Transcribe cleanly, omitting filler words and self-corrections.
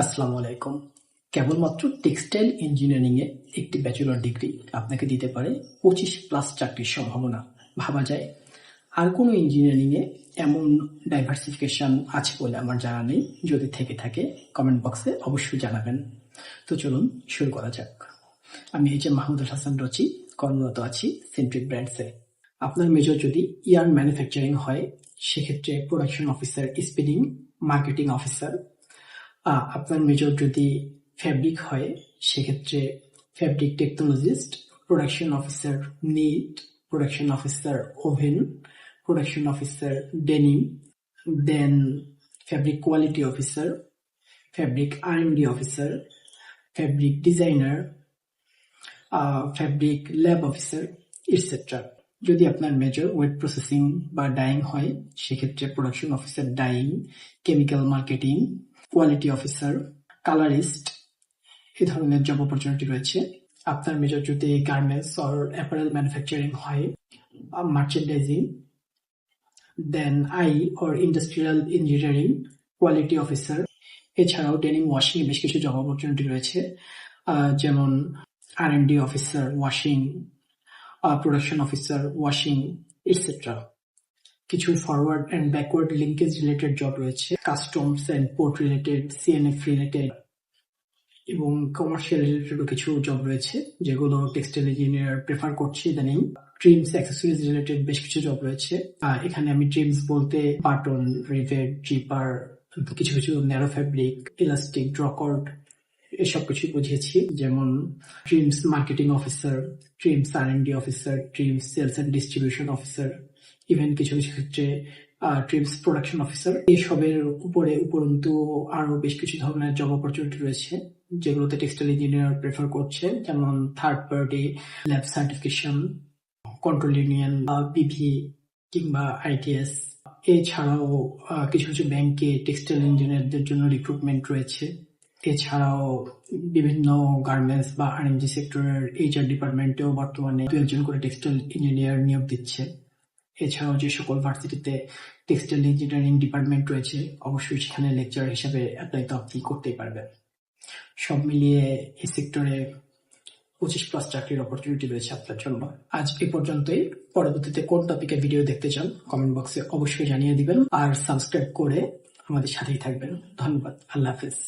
আসসালামু আলাইকুম। কেবলমাত্র টেক্সটাইল ইঞ্জিনিয়ারিং এ একটি ব্যাচেলর ডিগ্রি আপনাকে দিতে পারে 25+ চাকরির সম্ভাবনা। ভাবা যায় আর কোনো ইঞ্জিনিয়ারিং এ এমন ডাইভার্সিফিকেশন আছে বলে আমার জানা নেই। যদি থেকে থাকে কমেন্ট বক্সে অবশ্যই জানাবেন। তো চলুন শুরু করা যাক। আমি মাহমুদুল হাসান রচি, কর্মরত আছি সেন্ট্রিক ব্র্যান্ডসে। আপনার মেজর যদি ইয়ার্ন ম্যানুফ্যাকচারিং হয় সেক্ষেত্রে production officer spinning, marketing officer. আপনার মেজর যদি ফ্যাব্রিক হয় সেক্ষেত্রে fabric technologist, production officer knit, production officer woven, production officer denim, then fabric quality officer, fabric R&D officer, fabric designer, fabric lab officer etcetera. যদি আপনার major wet processing বা dyeing হয় সেক্ষেত্রে production officer dyeing, chemical marketing, quality officer, colourist, এই ধরনের job opportunity রয়েছে। আপনার major যদি গার্মেন্টস অর অ্যাপারেল ম্যানুফ্যাকচারিং হয়, merchandising, then or industrial engineering, quality officer. এছাড়াও ডেনিম ওয়াশিং এ বেশ কিছু জব অপরচুনিটি রয়েছে, যেমন R&D officer washing, production officer washing etcetera. কিছু forward and backward linkage related job রয়েছে, customs and port related, CNF related এবং কমার্শিয়াল রিলেটেডও কিছু জব রয়েছে যেগুলো টেক্সটাইল ইঞ্জিনিয়ার প্রেফার করছে ইদানিং। ট্রিমস অ্যাক্সেসরিজ রিলেটেড বেশ কিছু জব রয়েছে। এখানে আমি ট্রিমস বলতে বাটন, রিভেট, জিপার, কিছু কিছু ন্যারো ফ্যাব্রিক, ইলাস্টিক, ড্রকর্ড এসব কিছু বুঝিয়েছি। যেমন trims marketing officer, trims R&D officer, trims sales and distribution officer, even কিছু কিছু ক্ষেত্রে ট্রিমস প্রোডাকশন অফিসার। এসবের উপরন্তু আরো বেশ কিছু ধরনের জব অপরচুনিটি রয়েছে যেগুলোতে টেক্সটাইল ইঞ্জিনিয়ার প্রেফার করছে, যেমন third party lab certification, control union, BV কিংবা ITS। এছাড়াও কিছু কিছু ব্যাংকে টেক্সটাইল ইঞ্জিনিয়ারদের জন্য রিক্রুটমেন্ট রয়েছে। এছাড়াও বিভিন্ন গার্মেন্টস বা R&D সেক্টরের HR ডিপার্টমেন্টেও বর্তমানে 2-1 করে টেক্সটাইল ইঞ্জিনিয়ার নিয়োগ দিচ্ছে। এছাড়াও যে সকল ভার্সিটিতে টেক্সটাইল ইঞ্জিনিয়ারিং ডিপার্টমেন্ট রয়েছে অবশ্যই সেখানে লেকচারার হিসাবে অ্যাপ্লাই তো আপনি করতেই পারবেন। সব মিলিয়ে এই সেক্টরে 25+ চাকরির অপরচুনিটি রয়েছে আপনার জন্য। আজ এ পর্যন্তই। পরবর্তীতে কোন টপিকে ভিডিও দেখতে চান কমেন্ট বক্সে অবশ্যই জানিয়ে দিবেন আর সাবস্ক্রাইব করে আমাদের সাথেই থাকবেন। ধন্যবাদ। আল্লাহ হাফেজ।